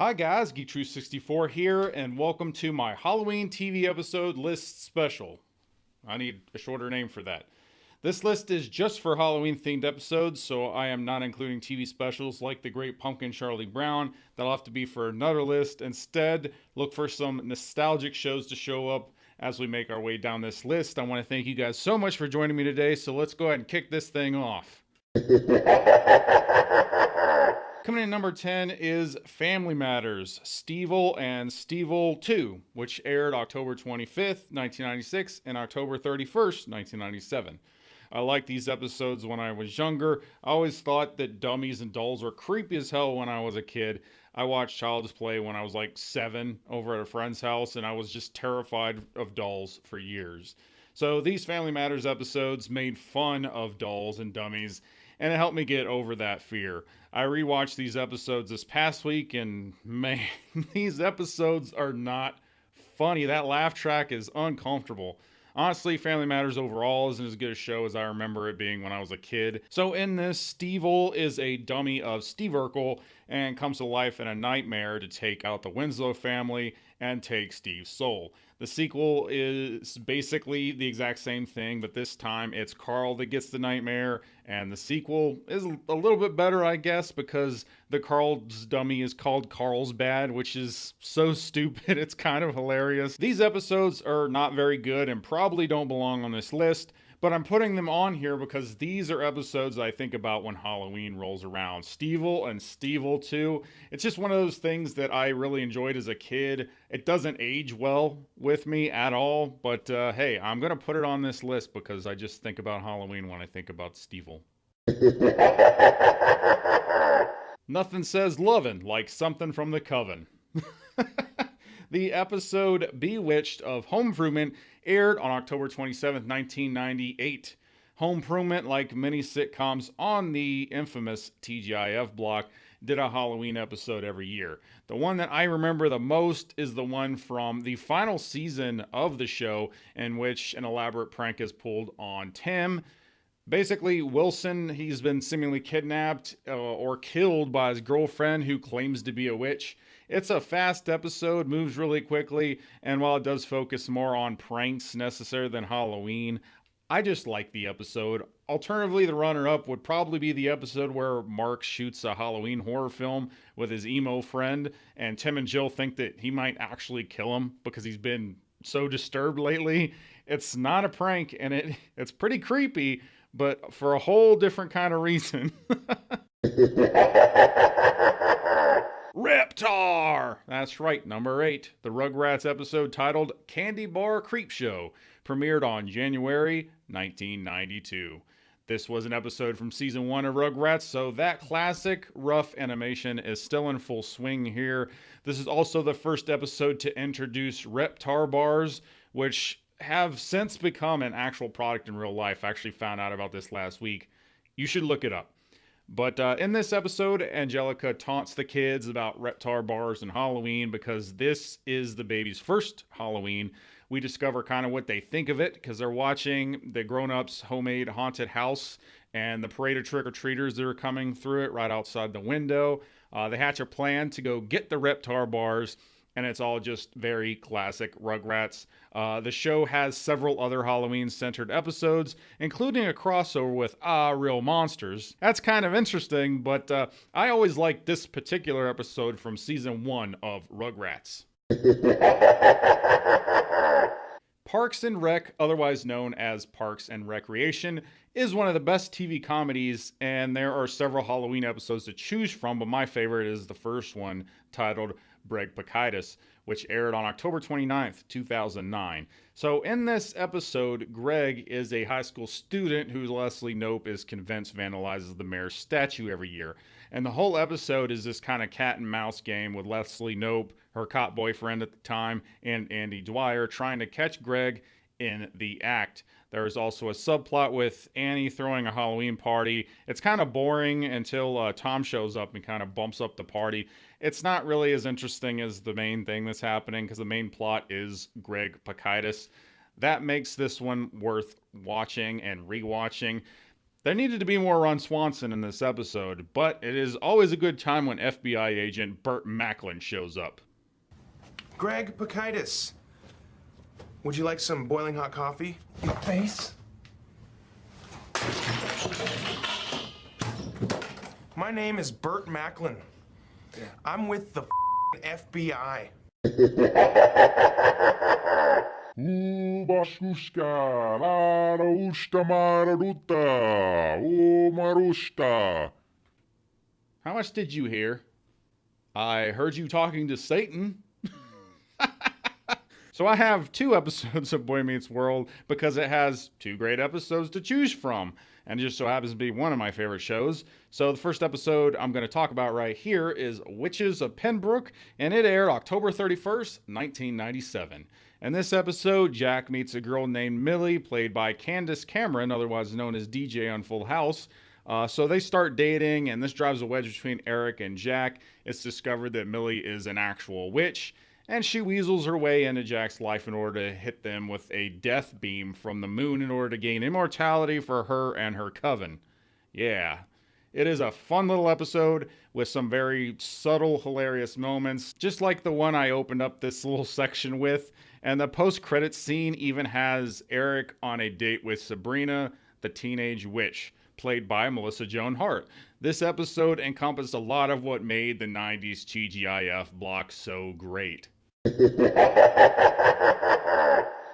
Hi guys, GeekTruth64 here, and welcome to my Halloween TV episode list special. I need a shorter name for that. This list is just for Halloween themed episodes, so I am not including TV specials like The Great Pumpkin Charlie Brown. That'll have to be for another list. Instead, look for some nostalgic shows to show up as we make our way down this list. I want to thank you guys so much for joining me today, so let's go ahead and kick this thing off. Coming in number 10 is Family Matters, Stevel and Stevel 2, which aired October 25th, 1996 and October 31st, 1997. I liked these episodes when I was younger. I always thought that dummies and dolls were creepy as hell when I was a kid. I watched Child's Play when I was like 7 over at a friend's house, and I was just terrified of dolls for years. So these Family Matters episodes made fun of dolls and dummies, and it helped me get over that fear. I rewatched these episodes this past week, and man, these episodes are not funny. That laugh track is uncomfortable. Honestly, Family Matters overall isn't as good a show as I remember it being when I was a kid. So in this, Stevel is a dummy of Steve Urkel and comes to life in a nightmare to take out the Winslow family and take Steve's soul. The sequel is basically the exact same thing, but this time it's Carl that gets the nightmare, and the sequel is a little bit better, I guess, because the Carl's dummy is called Carlsbad, which is so stupid, it's kind of hilarious. These episodes are not very good and probably don't belong on this list, but I'm putting them on here because these are episodes I think about when Halloween rolls around. Stevel and Stevel 2. It's just one of those things that I really enjoyed as a kid. It doesn't age well with me at all, but hey, I'm going to put it on this list because I just think about Halloween when I think about Stevel. Nothing says lovin' like something from the coven. The episode Bewitched of Home Improvement aired on October 27, 1998. Home Improvement, like many sitcoms on the infamous TGIF block, did a Halloween episode every year. The one that I remember the most is the one from the final season of the show, in which an elaborate prank is pulled on Tim. Basically, Wilson, he's been seemingly kidnapped or killed by his girlfriend who claims to be a witch. It's a fast episode, moves really quickly, and while it does focus more on pranks necessary than Halloween, I just like the episode. Alternatively, the runner-up would probably be the episode where Mark shoots a Halloween horror film with his emo friend, and Tim and Jill think that he might actually kill him because he's been so disturbed lately. It's not a prank, and it's pretty creepy, but for a whole different kind of reason. Reptar! That's right, number 8. The Rugrats episode titled Candy Bar Creep Show premiered on January 1992. This was an episode from season 1 of Rugrats, so that classic rough animation is still in full swing here. This is also the first episode to introduce Reptar bars, which have since become an actual product in real life. I actually found out about this last week. You should look it up. But in this episode, Angelica taunts the kids about Reptar bars and Halloween because this is the baby's first Halloween. We discover kind of what they think of it because they're watching the grown-ups' homemade haunted house and the parade of trick-or-treaters that are coming through it right outside the window. They hatch a plan to go get the Reptar bars, and it's all just very classic Rugrats. The show has several other Halloween-centered episodes, including a crossover with Real Monsters. That's kind of interesting, but I always liked this particular episode from season 1 of Rugrats. Parks and Rec, otherwise known as Parks and Recreation, is one of the best TV comedies, and there are several Halloween episodes to choose from, but my favorite is the first one, titled Greg Pacitis, which aired on October 29th, 2009. So in this episode, Greg is a high school student who Leslie Knope is convinced vandalizes the mayor's statue every year. And the whole episode is this kind of cat and mouse game with Leslie Knope, her cop boyfriend at the time, and Andy Dwyer trying to catch Greg in the act. There is also a subplot with Annie throwing a Halloween party. It's kind of boring until Tom shows up and kind of bumps up the party. It's not really as interesting as the main thing that's happening because the main plot is Greg Pacitis. That makes this one worth watching and rewatching. There needed to be more Ron Swanson in this episode, but it is always a good time when FBI agent Burt Macklin shows up. Greg Pakaitis, would you like some boiling hot coffee? Your face? My name is Burt Macklin. I'm with the FBI. Basuska, Marusta, Maruta, Marusta. How much did you hear? I heard you talking to Satan. So I have 2 episodes of Boy Meets World because it has 2 great episodes to choose from. And it just so happens to be one of my favorite shows. So the first episode I'm going to talk about right here is Witches of Pembroke, and it aired October 31st, 1997. In this episode, Jack meets a girl named Millie, played by Candace Cameron, otherwise known as DJ on Full House. So they start dating, and this drives a wedge between Eric and Jack. It's discovered that Millie is an actual witch, and she weasels her way into Jack's life in order to hit them with a death beam from the moon in order to gain immortality for her and her coven. Yeah, it is a fun little episode with some very subtle, hilarious moments, just like the one I opened up this little section with. And the post-credits scene even has Eric on a date with Sabrina, the teenage witch, played by Melissa Joan Hart. This episode encompassed a lot of what made the 90s TGIF block so great.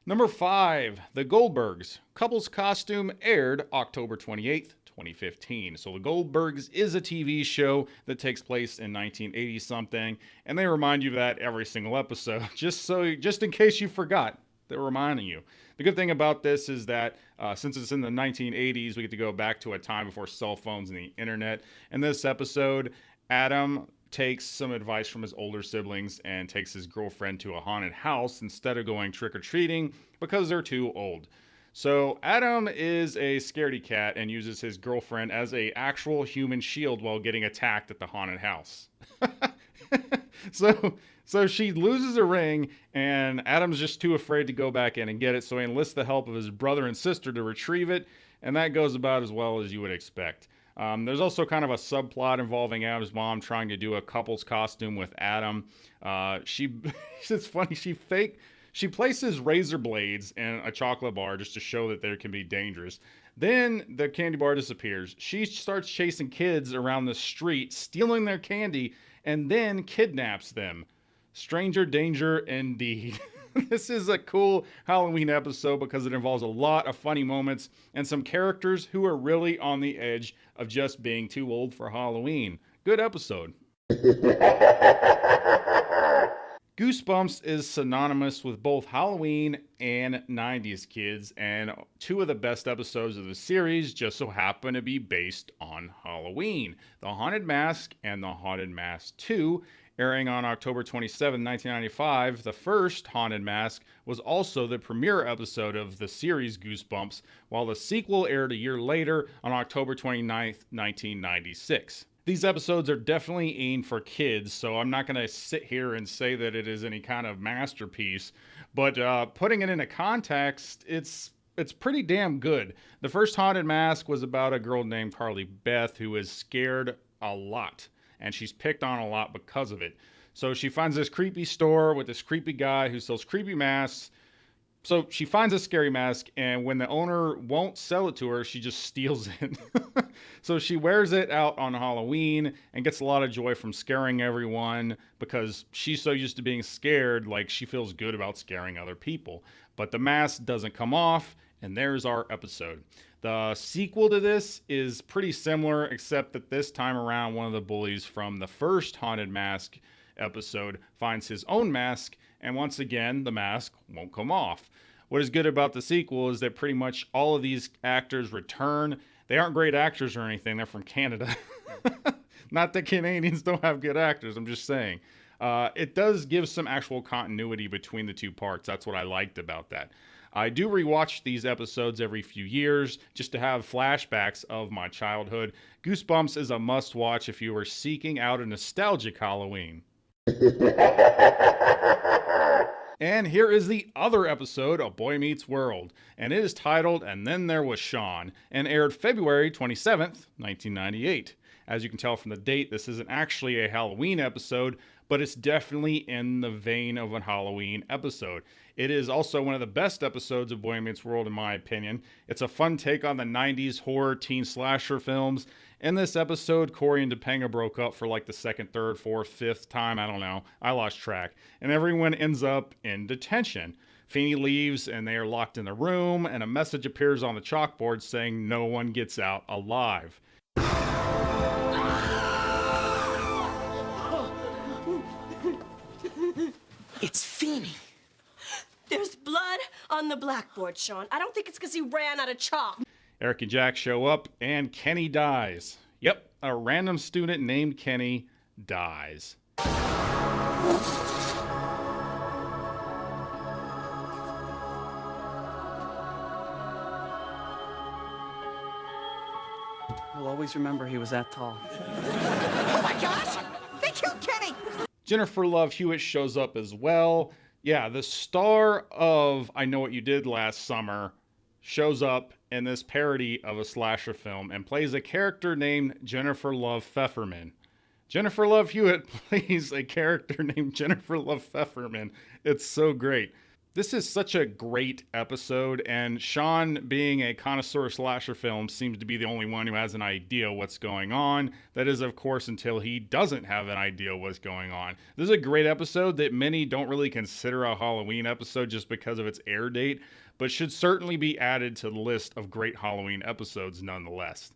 Number 5, The Goldbergs. Couple's Costume aired October 28th, 2015. So The Goldbergs is a TV show that takes place in 1980-something, and they remind you of that every single episode, just in case you forgot. They're reminding you. The good thing about this is that since it's in the 1980s, we get to go back to a time before cell phones and the internet. In this episode, Adam takes some advice from his older siblings and takes his girlfriend to a haunted house instead of going trick-or-treating because they're too old. So Adam is a scaredy cat and uses his girlfriend as a actual human shield while getting attacked at the haunted house. So she loses a ring, and Adam's just too afraid to go back in and get it, so he enlists the help of his brother and sister to retrieve it, and that goes about as well as you would expect. There's also kind of a subplot involving Adam's mom trying to do a couple's costume with Adam. It's funny, she places razor blades in a chocolate bar just to show that they can be dangerous. Then the candy bar disappears. She starts chasing kids around the street, stealing their candy, and then kidnaps them. Stranger danger indeed. This is a cool Halloween episode because it involves a lot of funny moments and some characters who are really on the edge of just being too old for Halloween. Good episode. Goosebumps is synonymous with both Halloween and 90s kids, and 2 of the best episodes of the series just so happen to be based on Halloween. The Haunted Mask and The Haunted Mask 2, airing on October 27, 1995, the first Haunted Mask was also the premiere episode of the series Goosebumps, while the sequel aired a year later on October 29, 1996. These episodes are definitely aimed for kids, so I'm not going to sit here and say that it is any kind of masterpiece, but putting it into context, it's pretty damn good. The first Haunted Mask was about a girl named Carly Beth who is scared a lot, and she's picked on a lot because of it. So she finds this creepy store with this creepy guy who sells creepy masks. So she finds a scary mask, and when the owner won't sell it to her, she just steals it. So she wears it out on Halloween and gets a lot of joy from scaring everyone because she's so used to being scared, like she feels good about scaring other people. But the mask doesn't come off, and there's our episode. The sequel to this is pretty similar, except that this time around, one of the bullies from the first Haunted Mask episode finds his own mask, and once again, the mask won't come off. What is good about the sequel is that pretty much all of these actors return. They aren't great actors or anything. They're from Canada. Not that Canadians don't have good actors. I'm just saying. It does give some actual continuity between the 2 parts. That's what I liked about that. I do rewatch these episodes every few years just to have flashbacks of my childhood. Goosebumps is a must-watch if you are seeking out a nostalgic Halloween. And here is the other episode of Boy Meets World, and it is titled And Then There Was Sean, and aired February 27th, 1998. As you can tell from the date, this isn't actually a Halloween episode, but it's definitely in the vein of a Halloween episode. It is also one of the best episodes of Boy Meets World in my opinion. It's a fun take on the 90s horror teen slasher films. In this episode, Corey and Topanga broke up for like the second, third, fourth, fifth time, I don't know. I lost track. And everyone ends up in detention. Feeney leaves and they are locked in the room, and a message appears on the chalkboard saying no one gets out alive. It's Feeney. There's blood on the blackboard, Sean. I don't think it's because he ran out of chalk. Eric and Jack show up, and Kenny dies. Yep, a random student named Kenny dies. We'll always remember he was that tall. Oh my gosh! They killed Kenny! Jennifer Love Hewitt shows up as well. Yeah, the star of I Know What You Did Last Summer shows up in this parody of a slasher film and plays a character named Jennifer Love Pfefferman. Jennifer Love Hewitt plays a character named Jennifer Love Pfefferman. It's so great. This is such a great episode, and Sean, being a connoisseur of slasher films, seems to be the only one who has an idea what's going on. That is, of course, until he doesn't have an idea what's going on. This is a great episode that many don't really consider a Halloween episode just because of its air date, but should certainly be added to the list of great Halloween episodes nonetheless.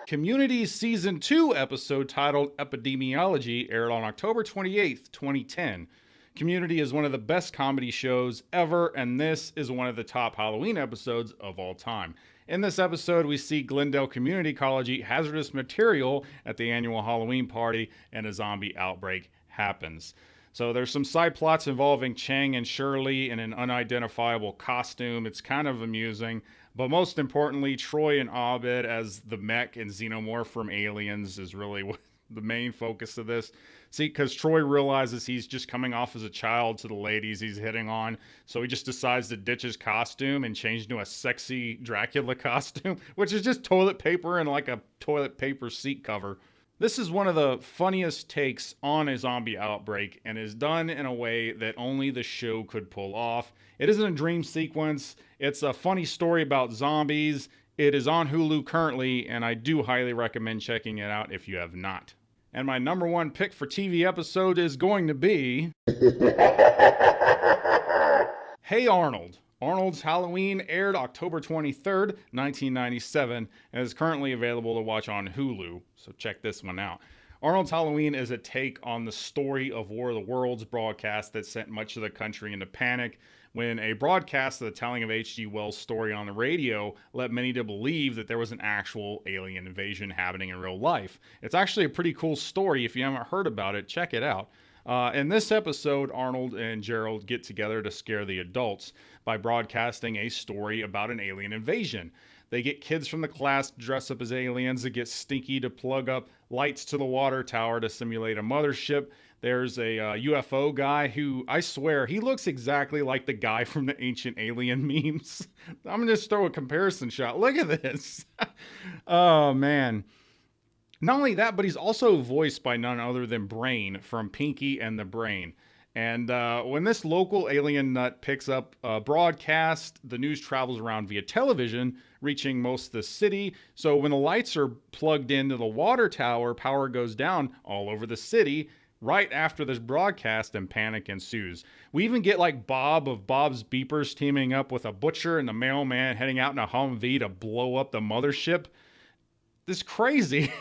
Community's Season 2 episode titled Epidemiology aired on October 28th, 2010. Community is one of the best comedy shows ever, and this is one of the top Halloween episodes of all time. In this episode, we see Glendale Community College eat hazardous material at the annual Halloween party, and a zombie outbreak happens. So there's some side plots involving Chang and Shirley in an unidentifiable costume. It's kind of amusing. But most importantly, Troy and Abed as the mech and xenomorph from Aliens is really what the main focus of this. See, because Troy realizes he's just coming off as a child to the ladies he's hitting on, so he just decides to ditch his costume and change into a sexy Dracula costume, which is just toilet paper and like a toilet paper seat cover. This is one of the funniest takes on a zombie outbreak and is done in a way that only the show could pull off. It isn't a dream sequence. It's a funny story about zombies. It is on Hulu currently, and I do highly recommend checking it out if you have not. And my number one pick for TV episode is going to be Hey Arnold. Arnold's Halloween aired October 23rd, 1997, and is currently available to watch on Hulu, so check this one out. Arnold's Halloween is a take on the story of War of the Worlds broadcast that sent much of the country into panic when a broadcast of the telling of H.G. Wells' story on the radio led many to believe that there was an actual alien invasion happening in real life. It's actually a pretty cool story. If you haven't heard about it, check it out. In this episode, Arnold and Gerald get together to scare the adults by broadcasting a story about an alien invasion. They get kids from the class to dress up as aliens. It gets Stinky to plug up lights to the water tower to simulate a mothership. There's a UFO guy who, I swear, he looks exactly like the guy from the Ancient Alien memes. I'm going to just throw a comparison shot. Look at this. Oh, man. Not only that, but he's also voiced by none other than Brain from Pinky and the Brain. And when this local alien nut picks up a broadcast, the news travels around via television, reaching most of the city. So when the lights are plugged into the water tower, power goes down all over the city right after this broadcast, and panic ensues. We even get like Bob of Bob's Beepers teaming up with a butcher and the mailman heading out in a Humvee to blow up the mothership. This is crazy.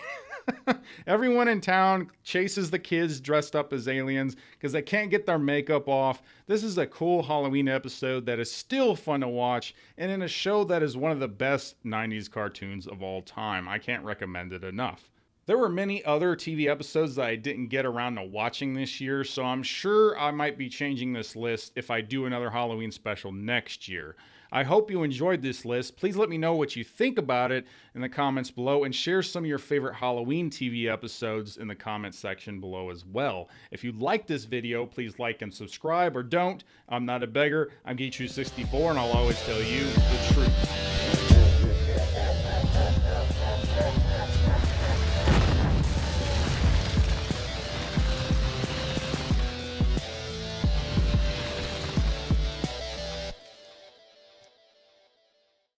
Everyone in town chases the kids dressed up as aliens because they can't get their makeup off. This is a cool Halloween episode that is still fun to watch, and in a show that is one of the best 90s cartoons of all time. I can't recommend it enough. There were many other TV episodes that I didn't get around to watching this year, so I'm sure I might be changing this list if I do another Halloween special next year. I hope you enjoyed this list. Please let me know what you think about it in the comments below, and share some of your favorite Halloween TV episodes in the comments section below as well. If you like this video, please like and subscribe, or don't. I'm not a beggar. I'm Geechu64, and I'll always tell you the truth.